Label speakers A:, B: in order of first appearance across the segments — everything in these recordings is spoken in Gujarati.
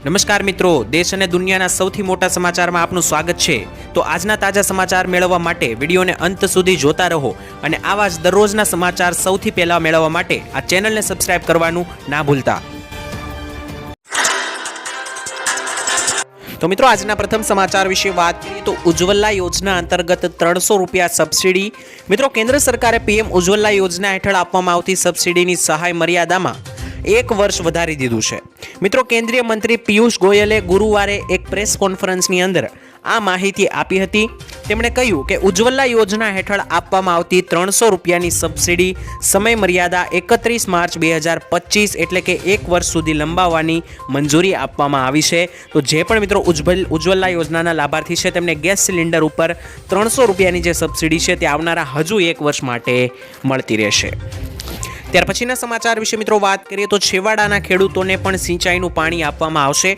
A: નમસ્કાર મિત્રો, દેશ અને દુનિયાના સૌથી મોટા સમાચારમાં આપનું સ્વાગત છે। તો આજના તાજા સમાચાર મેળવવા માટે વિડીયોને અંત સુધી જોતા રહો અને આવા જ દરરોજના સમાચાર સૌથી પહેલા મેળવવા માટે આ ચેનલને સબસ્ક્રાઇબ કરવાનું ના ભૂલતા। તો મિત્રો, આજના પ્રથમ સમાચાર વિશે વાત કરીએ તો ઉજ્જવલા યોજના અંતર્ગત 300 રૂપિયા સબસિડી। મિત્રો, કેન્દ્ર સરકારે પીએમ ઉજ્જવલા યોજના હેઠળ આપવામાં આવતી સબસિડીની સહાય મર્યાદામાં 1 વર્ષ વધારી દીધું છે। મિત્રો, કેન્દ્રીય મંત્રી પિયુષ ગોયલે ગુરુવારે એક પ્રેસ કોન્ફરન્સની અંદર આ માહિતી આપી હતી। તેમણે કહ્યું કે ઉજ્જવલા યોજના હેઠળ આપવામાં આવતી 300 રૂપિયાની સબસિડી સમય મર્યાદા 31 માર્ચ 2025 એટલે કે 1 વર્ષ સુધી લંબાવવાની મંજૂરી આપવામાં આવી છે। તો જે પણ મિત્રો ઉજ્જવલા યોજનાના લાભાર્થી છે તેમને ગેસ સિલિન્ડર ઉપર 300 રૂપિયાની જે સબસિડી છે તે આવનારા હજુ 1 વર્ષ માટે મળતી રહેશે। ત્યાર પછીના સમાચાર વિશે મિત્રો વાત કરીએ તો છેવાડાના ખેડૂતોને પણ સિંચાઈનું પાણી આપવામાં આવશે।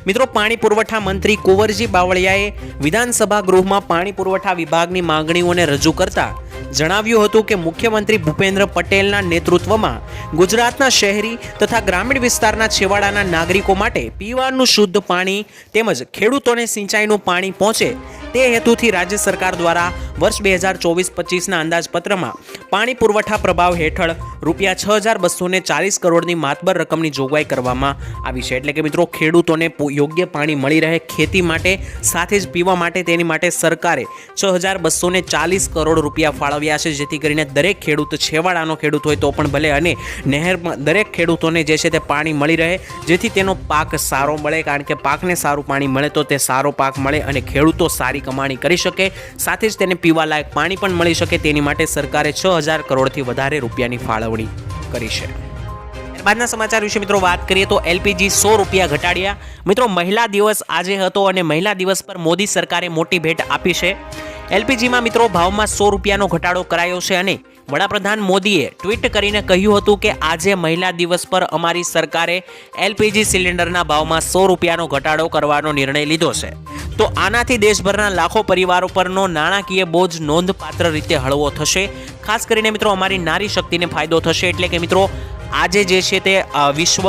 A: મિત્રો, પાણી પુરવઠા મંત્રી કુંવરજી બાવળિયાએ વિધાનસભા ગૃહમાં પાણી પુરવઠા વિભાગની માંગણીઓને રજૂ કરતા જણાવ્યું હતું કે મુખ્યમંત્રી ભૂપેન્દ્ર પટેલના નેતૃત્વમાં ગુજરાતના શહેરી તથા ગ્રામીણ વિસ્તારના છેવાડાના નાગરિકો માટે પીવાનું શુદ્ધ પાણી તેમજ ખેડૂતોને સિંચાઈનું પાણી પહોંચે તે હેતુથી રાજ્ય સરકાર દ્વારા વર્ષ 2024-25ના અંદાજપત્રમાં પાણી પુરવઠા પ્રભાવ હેઠળ ₹6240 કરોડની માતબર રકમની જોગવાઈ કરવામાં આવી છે। એટલે કે મિત્રો, ખેડૂતોને યોગ્ય પાણી મળી રહે ખેતી માટે સાથે જ પીવા માટે તેની માટે સરકારે ₹6240 કરોડ ફાળવ્યા છે, જેથી કરીને દરેક ખેડૂત, છેવાડાનો ખેડૂત હોય તો પણ ભલે અને નહેરમાં દરેક ખેડૂતોને જે છે તે પાણી મળી રહે, જેથી તેનો પાક સારો મળે। કારણ કે પાકને સારું પાણી મળે તો તે સારો પાક મળે અને ખેડૂતો સારી કમાણી કરી શકે, સાથે જ તેને પીવાલાયક પાણી પણ મળી શકે, તેની માટે સરકારે 6000 કરોડથી વધારે રૂપિયાની ફાળવણી કરી છે। બાદના સમાચાર વિશે મિત્રો વાત કરીએ તો એલપીજી 100 રૂપિયા ઘટાડ્યા। મિત્રો, મહિલા દિવસ આજે હતો અને મહિલા દિવસ પર મોદી સરકારે મોટી ભેટ આપી છે। એલપીજીમાં મિત્રો ભાવમાં 100 રૂપિયાનો ઘટાડો કરાયો છે અને વડાપ્રધાન મોદીએ ટ્વીટ કરીને કહ્યું હતું કે આજે મહિલા દિવસ પર અમારી સરકારે એલપીજી સિલિન્ડરના ભાવમાં 100 રૂપિયાનો ઘટાડો કરવાનો નિર્ણય લીધો છે। તો આનાથી દેશભરના લાખો પરિવારો પરનો નાણાકીય બોજ નોંધપાત્ર રીતે હળવો થશે। ખાસ કરીને મિત્રો અમારી નારી શક્તિને ફાયદો થશે। એટલે કે મિત્રો, આજે જે છે તે વિશ્વ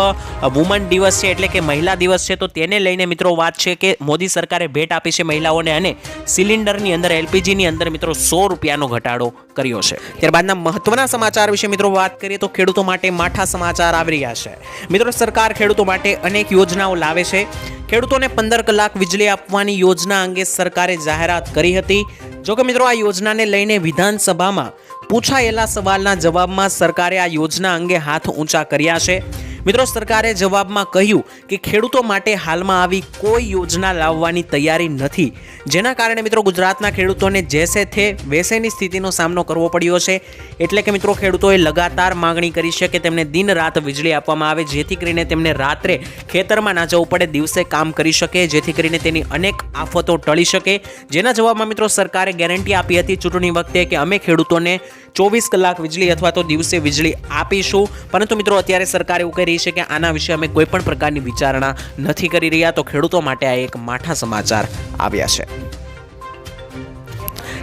A: વુમન દિવસ છે, એટલે કે મહિલા દિવસ છે, તો તેને લઈને મિત્રો વાત છે કે મોદી સરકારે ભેટ આપી છે મહિલાઓને અને સિલિન્ડરની અંદર, એલપીજીની અંદર મિત્રો 100 રૂપિયાનો ઘટાડો કર્યો છે। ત્યારબાદના મહત્વના સમાચાર વિશે મિત્રો વાત કરીએ તો ખેડૂતો માટે માઠા સમાચાર આવી રહ્યા છે। મિત્રો, સરકાર ખેડૂતો માટે અનેક યોજનાઓ લાવે છે। ખેડૂતોને 15 કલાક વીજળી આપવાની યોજના અંગે સરકારે જાહેરાત કરી હતી। જોકે મિત્રો, આ યોજનાને લઈને વિધાનસભામાં પૂછાયેલા સવાલના જવાબમાં સરકારે આ યોજના અંગે હાથ ઊંચા કર્યા છે। મિત્રો, સરકારે જવાબમાં કહ્યું કે ખેડૂતો માટે હાલમાં આવી કોઈ યોજના લાવવાની તૈયારી નથી, જેના કારણે મિત્રો ગુજરાતના ખેડૂતોને જેસે થે વૈસેની સ્થિતિનો સામનો કરવો પડ્યો છે। એટલે કે મિત્રો, ખેડૂતોએ લગાતાર માંગણી કરી છે કે તેમને દિન રાત વીજળી આપવામાં આવે, જેથી કરીને તેમને રાત્રે ખેતરમાં ના જવું પડે, દિવસે કામ કરી શકે, જેથી કરીને તેની અનેક આફતો ટળી શકે। જેના જવાબમાં મિત્રો સરકારે ગેરંટી આપી હતી ચૂંટણી વખતે કે અમે ખેડૂતોને 24 કલાક વીજળી અથવા તો દિવસે વીજળી આપીશું। પરંતુ મિત્રો, અત્યારે સરકાર એવું કહી રહી છે કે આના વિશે અમે કોઈ પણ પ્રકારની વિચારણા નથી કરી રહ્યા। તો ખેડૂતો માટે આ એક માઠા સમાચાર આવ્યા છે।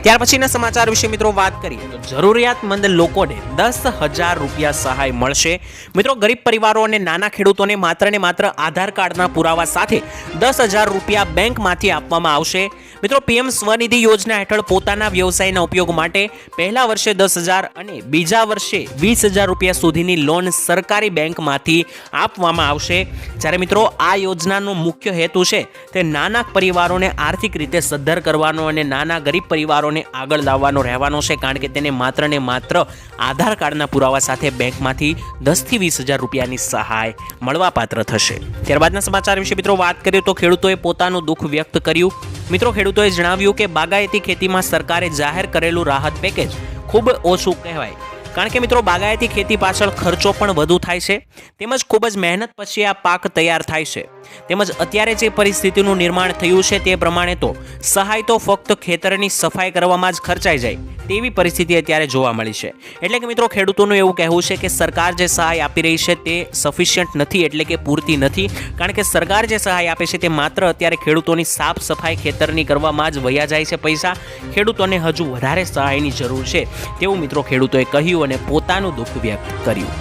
A: ત્યાર પછીના સમાચાર વિશે મિત્રો વાત કરીએ તો જરૂરિયાતમંદ લોકોને 10,000 રૂપિયા સહાય મળશે। મિત્રો, ગરીબ પરિવારો અને નાના ખેડૂતોને માત્ર ને માત્ર આધાર કાર્ડના પુરાવા સાથે 10,000 રૂપિયા બેંકમાંથી આપવામાં આવશે। મિત્રો, પીએમ સ્વનિધિ યોજના હેઠળ પોતાના વ્યવસાયના ઉપયોગ માટે પહેલા વર્ષે 10,000 અને બીજા વર્ષે 20,000 રૂપિયા સુધીની લોન સરકારી બેંકમાંથી આપવામાં આવશે। જ્યારે મિત્રો, આ યોજનાનો મુખ્ય હેતુ છે તે નાના પરિવારોને આર્થિક રીતે સદ્ધર કરવાનો અને નાના ગરીબ પરિવારોને આગળ લાવવાનો રહેવાનો છે। કારણ કે તેને માત્ર ને માત્ર આધાર કાર્ડના પુરાવા સાથે બેંકમાંથી 10 થી 20,000 રૂપિયાની સહાય મળવાપાત્ર થશે। ત્યારબાદના સમાચાર વિશે મિત્રો વાત કરીએ તો ખેડૂતોએ પોતાનું દુઃખ વ્યક્ત કર્યું। મિત્રો, ખેડૂતોએ જણાવ્યું કે બાગાયતી ખેતીમાં સરકારે જાહેર કરેલું રાહત પેકેજ ખૂબ ઓછું કહેવાય। કારણ કે મિત્રો, બાગાયતી ખેતી પાછળ ખર્ચો પણ વધુ થાય છે, તેમજ ખૂબ જ મહેનત પછી આ પાક તૈયાર થાય છે। તેમજ અત્યારે જે પરિસ્થિતિનું નિર્માણ થયું છે તે પ્રમાણે તો સહાય તો ફક્ત ખેતરની સફાઈ કરવામાં જ ખર્ચાઈ જાય તેવી પરિસ્થિતિ અત્યારે જોવા મળી છે। એટલે કે મિત્રો, ખેડૂતોનું એવું કહેવું છે કે સરકાર જે સહાય આપી રહી છે તે સફિશિયન્ટ નથી, એટલે કે પૂરતી નથી। કારણ કે સરકાર જે સહાય આપે છે તે માત્ર અત્યારે ખેડૂતોની સાફ સફાઈ ખેતરની કરવામાં જ વયા જાય છે પૈસા। ખેડૂતોને હજુ વધારે સહાયની જરૂર છે તેવું મિત્રો ખેડૂતોએ કહ્યું અને પોતાનું દુઃખ વ્યક્ત કર્યું।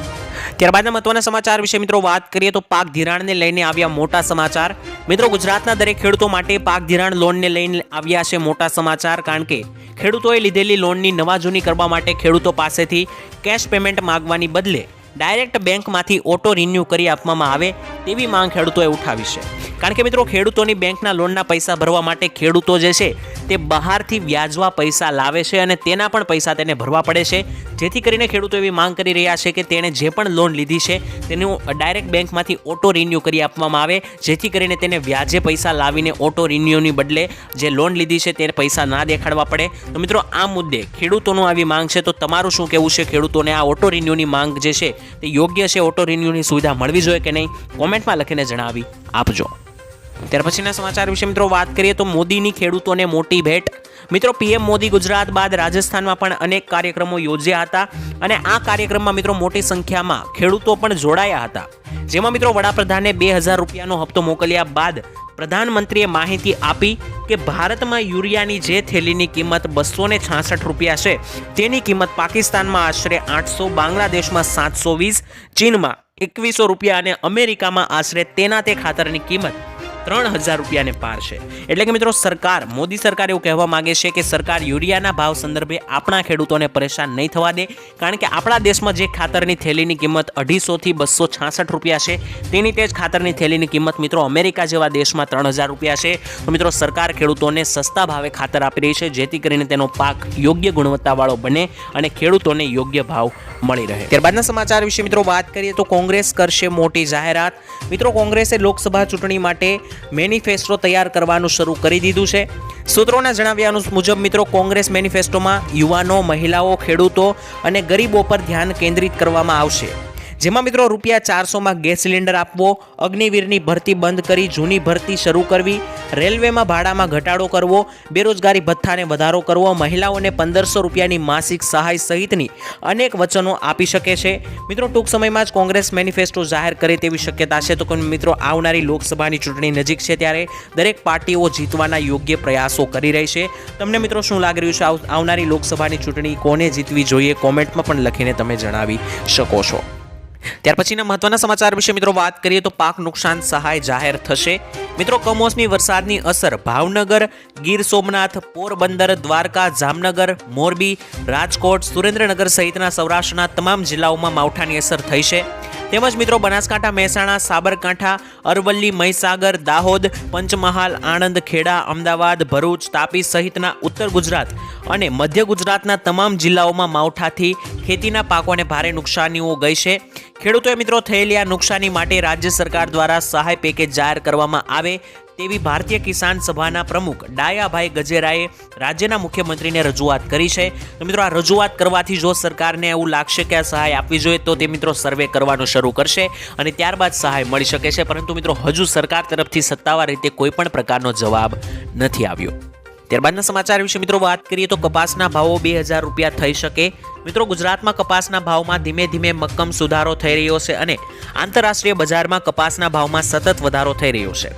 A: ત્યારબાદના મહત્વના સમાચાર વિશે મિત્રો વાત કરીએ તો પાક ધિરાણને લઈને આવ્યા મોટા સમાચાર। મિત્રો ગુજરાતના દરેક ખેડૂતો માટે પાક ધિરાણ લોનને લઈને આવ્યા છે મોટા સમાચાર, કારણ કે ખેડૂતોએ લીધેલી લોનની નવા જૂની કરવા માટે ખેડૂતો પાસેથી કેશ પેમેન્ટ માંગવાની બદલે ડાયરેક્ટ બેંકમાંથી ઓટો રિન્યૂ કરી આપવામાં આવે તેવી માંગ ખેડૂતોએ ઉઠાવી છે। કારણ કે મિત્રો ખેડૂતોની બેંકના લોનના પૈસા ભરવા માટે ખેડૂતો જે છે તે બહારથી વ્યાજવા પૈસા લાવે છે અને તેના પણ પૈસા તેને ભરવા પડે છે, જેથી કરીને ખેડૂતો એવી માંગ કરી રહ્યા છે કે તેણે જે પણ લોન લીધી છે તેનું ડાયરેક્ટ બેંકમાંથી ઓટો રિન્યૂ કરી આપવામાં આવે, જેથી કરીને તેને વ્યાજે પૈસા લાવીને ઓટો રિન્યૂની બદલે જે લોન લીધી છે તે પૈસા ના દેખાડવા પડે। તો મિત્રો આ મુદ્દે ખેડૂતોનું આવી માંગ છે, તો તમારું શું કહેવું છે? ખેડૂતોને આ ઓટો રિન્યૂની માંગ જે છે તે યોગ્ય છે? ઓટો રિન્યૂની સુવિધા મળવી જોઈએ કે નહીં? કોમેન્ટમાં લખીને જણાવી આપજો। ત્યાર પછીના સમાચાર વિશે મિત્રો વાત કરીએ તો મોદીની ખેડૂતોને મોટી ભેટ। મિત્રો પીએમ મોદી ગુજરાત બાદ રાજસ્થાનમાં પણ અનેક કાર્યક્રમો યોજ્યા હતા અને આ કાર્યક્રમમાં મિત્રો મોટી સંખ્યામાં ખેડૂતો પણ જોડાયા હતા, જેમાં મિત્રો વડાપ્રધાને 2000 રૂપિયાનો હપ્તો મોકલ્યા બાદ પ્રધાનમંત્રીએ માહિતી આપી કે ભારતમાં યુરિયાની જે થેલીની કિંમત 266 રૂપિયા છે તેની કિંમત પાકિસ્તાનમાં આશરે 800, બાંગ્લાદેશમાં 720, ચીનમાં 2100 રૂપિયા અને અમેરિકામાં આશરે તેના તે ખાતરની કિંમત 3000 રૂપિયાને પાર છે। એટલે કે મિત્રો મોદી સરકાર એવું કહેવા માંગે છે કે સરકાર યુરિયાના ભાવ સંદર્ભે આપણા ખેડૂતોને પરેશાન નહીં થવા દે, કારણ કે આપણા દેશમાં જે ખાતરની થેલીની કિંમત 250 થી 266 રૂપિયા છે તેની તે જ ખાતરની થેલીની કિંમત મિત્રો અમેરિકા જેવા દેશમાં 3000 રૂપિયા છે। તો મિત્રો સરકાર ખેડૂતોને સસ્તા ભાવે ખાતર આપી રહી છે, જેથી કરીને તેનો પાક યોગ્ય ગુણવત્તાવાળો બને અને ખેડૂતોને યોગ્ય ભાવ મળી રહે। ત્યારબાદના સમાચાર વિશે મિત્રો વાત કરીએ તો કોંગ્રેસ કરશે મોટી જાહેરાત। મિત્રો કોંગ્રેસે લોકસભા ચૂંટણી માટે મેનિફેસ્ટો તૈયાર કરવાનું શરૂ કરી દીધું છે। સૂત્રોના જણાવ્યા મુજબ મિત્રો કોંગ્રેસ મેનિફેસ્ટોમાં યુવાનો, મહિલાઓ, ખેડૂતો અને ગરીબો પર ધ્યાન કેન્દ્રિત કરવામાં આવશે, જેમાં મિત્રો ₹400માં ગેસ સિલિન્ડર આપવો, અગ્નિવીરની ભરતી બંધ કરી જૂની ભરતી શરૂ કરવી, રેલવેમાં ભાડામાં ઘટાડો કરવો, બેરોજગારી ભથ્થાને વધારો કરવો, મહિલાઓને 1500 રૂપિયાની માસિક સહાય સહિતની અનેક વચનો આપી શકે છે। મિત્રો ટૂંક સમયમાં જ કોંગ્રેસ મેનિફેસ્ટો જાહેર કરે તેવી શક્યતા છે। તો મિત્રો આવનારી લોકસભાની ચૂંટણી નજીક છે ત્યારે દરેક પાર્ટીઓ જીતવાના યોગ્ય પ્રયાસો કરી રહી છે। તમને મિત્રો શું લાગી રહ્યું છે? આવનારી લોકસભાની ચૂંટણી કોને જીતવી જોઈએ? કોમેન્ટમાં પણ લખીને તમે જણાવી શકો છો। ત્યાર પછીના મહત્વના સમાચાર વિશે મિત્રો વાત કરીએ તો પાક નુકસાન સહાય જાહેર થશે। મિત્રો કમોસમી વરસાદની અસર ભાવનગર, ગીર સોમનાથ, પોરબંદર, દ્વારકા, જામનગર, મોરબી, રાજકોટ, સુરેન્દ્રનગર સહિતના સૌરાષ્ટ્રના તમામ જિલ્લાઓમાં માવઠાની અસર થઈ છે। તેમજ મિત્રો બનાસકાંઠા, મહેસાણા, સાબરકાંઠા, અરવલ્લી, મહીસાગર, દાહોદ, પંચમહાલ, આણંદ, ખેડા, અમદાવાદ, ભરૂચ, તાપી સહિતના ઉત્તર ગુજરાત અને મધ્ય ગુજરાતના તમામ જિલ્લાઓમાં માવઠાથી ખેતીના પાકોને ભારે નુકસાનીઓ ગઈ છે। ખેડૂતોએ મિત્રો થયેલી આ નુકસાની માટે રાજ્ય સરકાર દ્વારા સહાય પેકેજ જાહેર કરવામાં આવે તેવી ભારતીય કિસાન સભાના પ્રમુખ ડાયાભાઈ ગજેરાએ રાજ્યના મુખ્યમંત્રીને રજૂઆત કરી છે। તો મિત્રો આ રજૂઆત કરવાથી જો સરકારને એવું લાગશે કે આ સહાય આપવી જોઈએ તો તે મિત્રો સર્વે કરવાનું શરૂ કરશે અને ત્યારબાદ સહાય મળી શકે છે, પરંતુ મિત્રો હજુ સરકાર તરફથી સત્તાવાર રીતે કોઈ પણ પ્રકારનો જવાબ નથી આવ્યો। ત્યારબાદના સમાચાર વિશે મિત્રો વાત કરીએ તો કપાસના ભાવો 2000 રૂપિયા થઈ શકે। મિત્રો ગુજરાતમાં કપાસના ભાવમાં ધીમે ધીમે મક્કમ સુધારો થઈ રહ્યો છે અને આંતરરાષ્ટ્રીય બજારમાં કપાસના ભાવમાં સતત વધારો થઈ રહ્યો છે।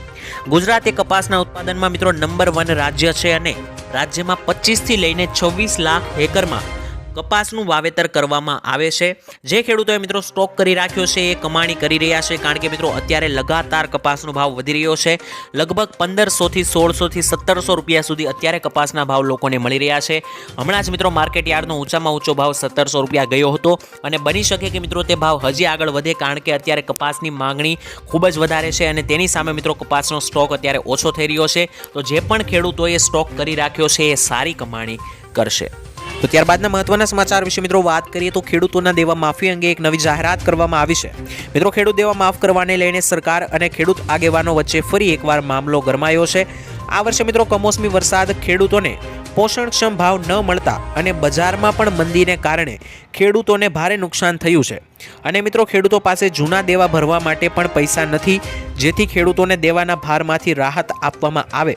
A: ગુજરાત એ કપાસના ઉત્પાદનમાં મિત્રો નંબર 1 રાજ્ય છે અને રાજ્યમાં 25 થી લઈને 26 લાખ એકરમાં કપાસનું વાવેતર કરવામાં આવે છે। જે ખેડૂતોએ મિત્રો સ્ટોક કરી રાખ્યો છે એ કમાણી કરી રહ્યા છે, કારણ કે મિત્રો અત્યારે લગાતાર કપાસનો ભાવ વધી રહ્યો છે। લગભગ 1500 થી 1600 થી 1700 રૂપિયા સુધી અત્યારે કપાસના ભાવ લોકોને મળી રહ્યા છે। હમણાં જ મિત્રો માર્કેટ યાર્ડનો ઊંચામાં ઊંચો ભાવ 1700 રૂપિયા ગયો હતો અને બની શકે કે મિત્રો તે ભાવ હજી આગળ વધે, કારણ કે અત્યારે કપાસની માંગણી ખૂબ જ વધારે છે અને તેની સામે મિત્રો કપાસનો સ્ટોક અત્યારે ઓછો થઈ રહ્યો છે। તો જે પણ ખેડૂતોએ સ્ટોક કરી રાખ્યો છે એ સારી કમાણી કરશે। તો ત્યારબાદના મહત્વના સમાચાર વિશે મિત્રો વાત કરીએ તો ખેડૂતોના દેવા માફી અંગે એક નવી જાહેરાત કરવામાં આવી છે। મિત્રો ખેડૂત દેવા માફ કરવાને લઈને સરકાર અને ખેડૂત આગેવાનો વચ્ચે ફરી એકવાર મામલો ગરમાયો છે। આ વર્ષે મિત્રો કમોસમી વરસાદ, ખેડૂતોને પોષણક્ષમ ભાવ ન મળતા અને બજારમાં પણ મંદીને કારણે ખેડૂતોને ભારે નુકસાન થયું છે અને મિત્રો ખેડૂતો પાસે જૂના દેવા ભરવા માટે પણ પૈસા નથી, જેથી ખેડૂતોને દેવાના ભારમાંથી રાહત આપવામાં આવે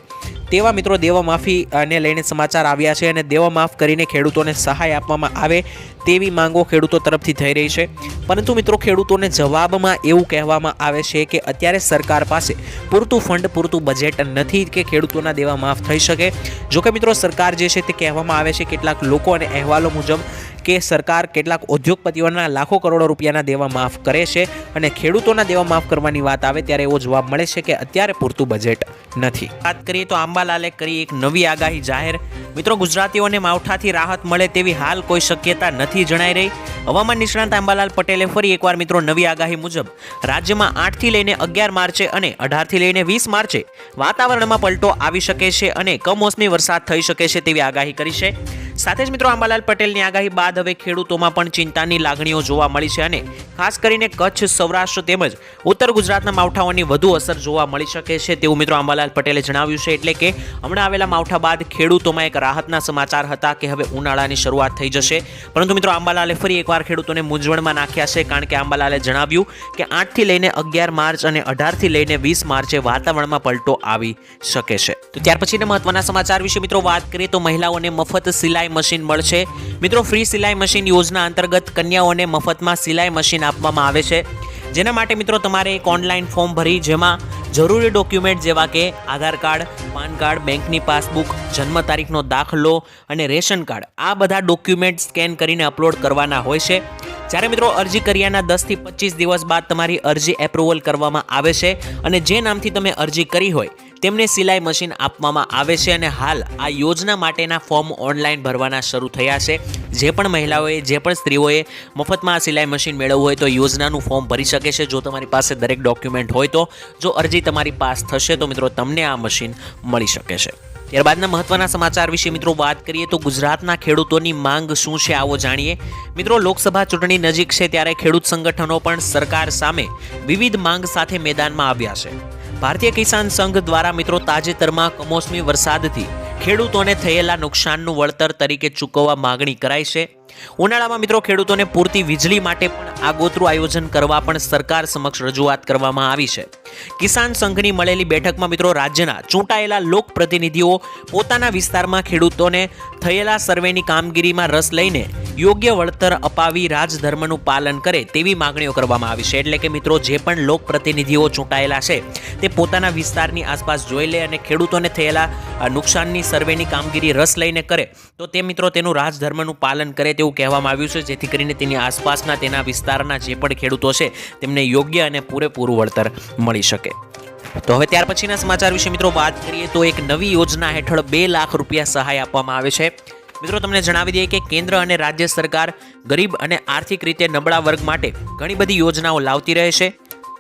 A: તેવા મિત્રો દેવા માફીને લઈને સમાચાર આવ્યા છે અને દેવા માફ કરીને ખેડૂતોને સહાય આપવામાં આવે તેવી માંગો ખેડૂતો તરફથી થઈ રહી છે. પરંતુ મિત્રો ખેડૂતોને જવાબમાં એવું કહેવામાં આવે છે કે અત્યારે સરકાર પાસે પૂરતું ફંડ, પૂરતું બજેટ નથી કે ખેડૂતોના દેવા માફ થઈ શકે. જોકે મિત્રો સરકાર જે છે તે કહેવામાં આવે છે કેટલાક લોકો અને અહેવાલો મુજબ કે સરકાર કેટલાક ઉદ્યોગપતિઓના લાખો કરોડો રૂપિયાના દેવા માફ કરે છે અને ખેડૂતોના દેવા માફ કરવાની વાત આવે ત્યારે એવો જવાબ મળે છે કે અત્યારે પૂરતું બજેટ નથી. વાત કરીએ તો આંબાલાલે કરી એક નવી આગાહી જાહેર. મિત્રો ગુજરાતીઓને માવઠાથી રાહત મળે તેવી હાલ કોઈ શક્યતા નથી જણાઈ રહી. હવામાન નિષ્ણાત આંબાલાલ પટેલે ફરી એકવાર મિત્રો નવી આગાહી મુજબ રાજ્યમાં 8 થી લઈને 11 માર્ચે અને 18 થી લઈને 20 માર્ચે વાતાવરણમાં પલટો આવી શકે છે અને કમોસમી વરસાદ થઈ શકે છે તેવી આગાહી કરી છે. સાથે જ મિત્રો આંબાલાલ પટેલની આગાહી બાદ હવે ખેડૂતોમાં પણ ચિંતાની લાગણીઓ જોવા મળી છે અને ખાસ કરીને કચ્છ, સૌરાષ્ટ્ર તેમજ ઉત્તર ગુજરાતના માવઠાઓની વધુ અસર જોવા મળી શકે છે તેવું મિત્રો આંબાલાલ પટેલે જણાવ્યું છે. એટલે કે હમણાં આવેલા માવઠા બાદ ખેડૂતોમાં એક રાહતના સમાચાર હતા કે હવે ઉનાળાની શરૂઆત થઈ જશે. પરંતુ મિત્રો આંબાલાલે ફરી એકવાર ખેડૂતોને મૂંઝવણમાં નાખ્યા છે, કારણ કે આંબાલાલે જણાવ્યું કે 8 થી લઈને 11 માર્ચ અને 18 થી લઈને 20 માર્ચે વાતાવરણમાં પલટો આવી શકે છે. તો ત્યાર પછીના મહત્વના સમાચાર વિશે મિત્રો વાત કરીએ તો મહિલાઓને મફત સિલાઈ મશીન મળશે. મિત્રો ફ્રી સિલાઈ મશીન યોજના અંતર્ગત કન્યાઓને મફતમાં સિલાઈ મશીન આપવામાં આવે છે. જેના માટે મિત્રો તમારે એક ઓનલાઈન ફોર્મ ભરી જેમાં જરૂરી ડોક્યુમેન્ટ જેવા કે આધાર કાર્ડ, પાન કાર્ડ, બેંકની પાસબુક, જન્મ તારીખનો દાખલો અને રેશન કાર્ડ, આ બધા ડોક્યુમેન્ટ સ્કેન કરીને અપલોડ કરવાના હોય છે. જ્યારે મિત્રો અરજી કર્યાના 10 થી 25 દિવસ બાદ તમારી અરજી એપ્રુવલ કરવામાં આવે છે અને જે નામથી તમે અરજી કરી હોય તેમને સિલાઈ મશીન આપવામાં આવે છે. અને હાલ આ યોજના માટેના ફોર્મ ઓનલાઈન ભરવાના શરૂ થયા છે. જે પણ મહિલાઓએ, જે પણ સ્ત્રીઓએ મફતમાં આ સિલાઈ મશીન મેળવવું હોય તો યોજનાનું ફોર્મ ભરી શકે છે. જો તમારી પાસે દરેક ડોક્યુમેન્ટ હોય તો જો અરજી તમારી પાસ થશે તો મિત્રો તમને આ મશીન મળી શકે છે. ત્યારબાદના મહત્વના સમાચાર વિશે મિત્રો વાત કરીએ તો ગુજરાતના ખેડૂતોની માંગ શું છે આવો જાણીએ. મિત્રો લોકસભા ચૂંટણી નજીક છે ત્યારે ખેડૂત સંગઠનો પણ સરકાર સામે વિવિધ માંગ સાથે મેદાનમાં આવ્યા છે. ભારતીય કિસાન સંઘ દ્વારા મિત્રો તાજેતરમાં કમોસમી વરસાદથી ખેડૂતોને થયેલા નુકસાનનું વળતર તરીકે ચૂકવવા માંગણી કરાઈ છે. ઉનાળામાં મિત્રો ખેડૂતોને પૂરતી વીજળી માટે પણ આગોતરું આયોજન કરવા પણ સરકાર સમક્ષ રજૂઆત કરવામાં આવી છે. કિસાન સંઘની મળેલી બેઠકમાં મિત્રો રાજ્યના ચૂંટાયેલા લોકપ્રતિનિધિઓ પોતાના વિસ્તારમાં ખેડૂતોને થયેલા સર્વેની કામગીરીમાં રસ લઈને યોગ્ય વળતર અપાવી રાજધર્મનું પાલન કરે તેવી માંગણીઓ કરવામાં આવી છે. એટલે કે મિત્રો જે પણ લોકપ્રતિનિધિઓ ચૂંટાયેલા છે તે પોતાના વિસ્તારની આસપાસ જોઈ લે અને ખેડૂતોને થયેલા નુકસાનની સર્વેની કામગીરી રસ લઈને કરે તો તે મિત્રો તેનું રાજધર્મનું પાલન કરે તેવું કહેવામાં આવ્યું છે, જેથી કરીને તેની આસપાસના તેના વિસ્તારના જે પણ ખેડૂતો છે તેમને યોગ્ય અને પૂરેપૂરું વળતર મળી શકે. તો હવે ત્યાર પછીના સમાચાર વિશે મિત્રો વાત કરીએ તો એક નવી યોજના હેઠળ 2 લાખ રૂપિયા સહાય આપવામાં આવે છે. મિત્રો તમને જણાવી દઈએ કે કેન્દ્ર અને રાજ્ય સરકાર ગરીબ અને આર્થિક રીતે નબળા વર્ગ માટે ઘણી બધી યોજનાઓ લાવતી રહે છે.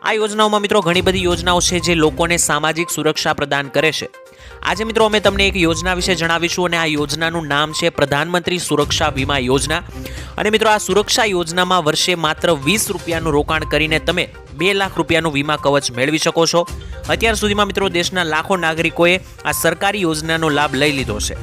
A: આ યોજનાઓમાં મિત્રો ઘણી બધી યોજનાઓ છે જે લોકોને સામાજિક સુરક્ષા પ્રદાન કરે છે. આજે મિત્રો અમે તમને એક યોજના વિશે જણાવીશું અને આ યોજનાનું નામ છે પ્રધાનમંત્રી સુરક્ષા વીમા યોજના. અને મિત્રો આ સુરક્ષા યોજનામાં વર્ષે માત્ર 20 રૂપિયાનું રોકાણ કરીને તમે 2 લાખ રૂપિયાનું વીમા કવચ મેળવી શકો છો. અત્યાર સુધીમાં મિત્રો દેશના લાખો નાગરિકોએ આ સરકારી યોજનાનો લાભ લઈ લીધો છે.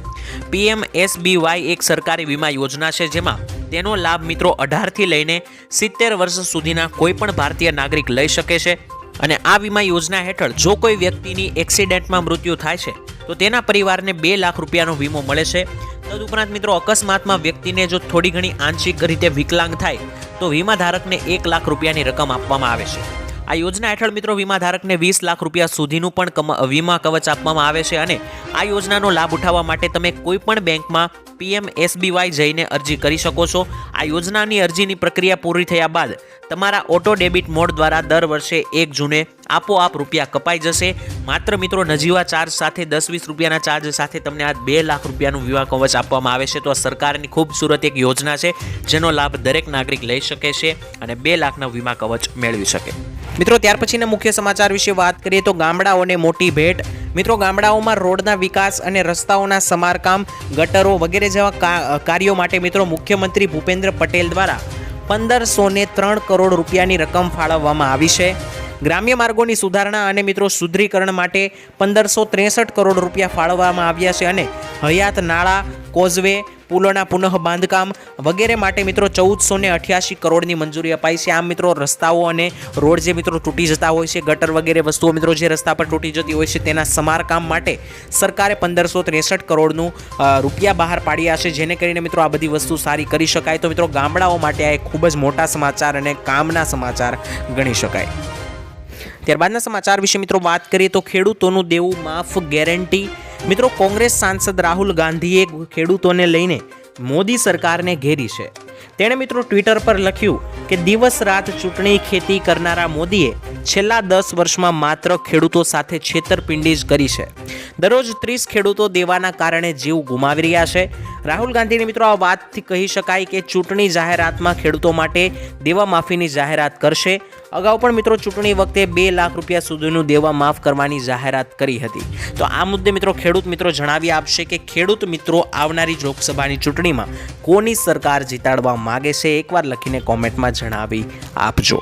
A: PMSBY એક સરકારી વીમા યોજના છે જેમાં તેનો લાભ મિત્રો 18 થી લઈને 70 વર્ષ સુધીના કોઈ પણ ભારતીય નાગરિક લઈ શકે છે. અને આ વીમા યોજના હેઠળ જો કોઈ વ્યક્તિની એક્સિડન્ટમાં મૃત્યુ થાય છે તો તેના પરિવારને 2 લાખ રૂપિયાનો વીમો મળે છે. તદુપરાંત મિત્રો અકસ્માતમાં વ્યક્તિને જો થોડી ઘણી આંશિક રીતે વિકલાંગ થાય તો વીમા ધારકને 1 લાખ રૂપિયાની રકમ આપવામાં આવે છે. આ યોજના હેઠળ મિત્રો વીમા ધારકને 20 લાખ રૂપિયા સુધીનું પણ વીમા કવચ આપવામાં આવે છે. અને આ યોજનાનો લાભ ઉઠાવવા માટે તમે કોઈ પણ બેંકમાં PMSBY જઈને અરજી કરી શકો છો. આ યોજનાની અરજીની પ્રક્રિયા પૂરી થયા બાદ તમારા ઓટો ડેબિટ મોડ દ્વારા દર વર્ષે 1 જૂને આપોઆપ રૂપિયા કપાઈ જશે. માત્ર મિત્રો નજીવા ચાર્જ સાથે 10-20 રૂપિયાના ચાર્જ સાથે તમને આ 2 લાખ રૂપિયાનું વીમા કવચ આપવામાં આવે છે. તો આ સરકારની ખૂબસૂરત એક યોજના છે જેનો લાભ દરેક નાગરિક લઈ શકે છે અને 2 લાખના વીમા કવચ મેળવી શકે. મિત્રો ત્યાર પછીના મુખ્ય સમાચાર વિશે વાત કરીએ તો ગામડાઓને મોટી ભેટ. મિત્રો ગામડાઓમાં રોડના વિકાસ અને રસ્તાઓના સમારકામ, ગટરો વગેરે જેવા કાર્યો માટે મિત્રો મુખ્યમંત્રી ભૂપેન્દ્ર પટેલ દ્વારા 1503 કરોડ રૂપિયાની રકમ ફાળવવામાં આવી છે. ગ્રામ્ય માર્ગોની સુધારણા અને મિત્રો સુદ્રીકરણ માટે 1563 કરોડ રૂપિયા ફાળવવામાં આવ્યા છે. અને હયાત નાળા, કોઝવે, પુલોના પુનઃ બાંધકામ વગેરે માટે મિત્રો 1488 કરોડની મંજૂરી અપાઈ છે. આમ મિત્રો રસ્તાઓ અને રોડ જે મિત્રો તૂટી જતા હોય છે, ગટર વગેરે વસ્તુઓ મિત્રો જે રસ્તા પર તૂટી જતી હોય છે તેના સમારકામ માટે સરકારે 1563 કરોડનું રૂપિયા બહાર પાડ્યા છે, જેને કરીને મિત્રો આ બધી વસ્તુ સારી કરી શકાય. તો મિત્રો ગામડાઓ માટે આ એક ખૂબ જ મોટા સમાચાર અને કામના સમાચાર ગણી શકાય. ત્યારબાદના સમાચાર વિશે મિત્રો વાત કરીએ તો ખેડૂતોનું દેવું માફ ગેરંટી. મિત્રો કોંગ્રેસ સાંસદ રાહુલ ગાંધીએ ખેડૂતોને લઈને મોદી સરકારને ઘેરી છે. તેણે મિત્રો ટ્વિટર પર લખ્યું કે દિવસ રાત ચૂંટણી ખેતી કરનારા મોદીએ છેલ્લા 10 વર્ષમાં માત્ર ખેડૂતો સાથે છેતરપિંડી જ કરી છે. દરરોજ 30 ખેડૂતો દેવાના કારણે જીવ ગુમાવી રહ્યા છે. રાહુલ ગાંધીને મિત્રો આ વાતથી કહી શકાય કે ચૂંટણી જાહેરાતમાં ખેડૂતો માટે દેવા માફીની જાહેરાત કરશે. અગાઉ પણ મિત્રો ચૂંટણી વખતે 2 લાખ રૂપિયા સુધીનું દેવા માફ કરવાની જાહેરાત કરી હતી. તો આ મુદ્દે મિત્રો ખેડૂત મિત્રો જણાવી આપશે કે ખેડૂત મિત્રો આવનારી લોકસભાની ચૂંટણીમાં કોની સરકાર જીતાડવા માગે છે, એકવાર લખીને કોમેન્ટમાં જણાવી આપજો.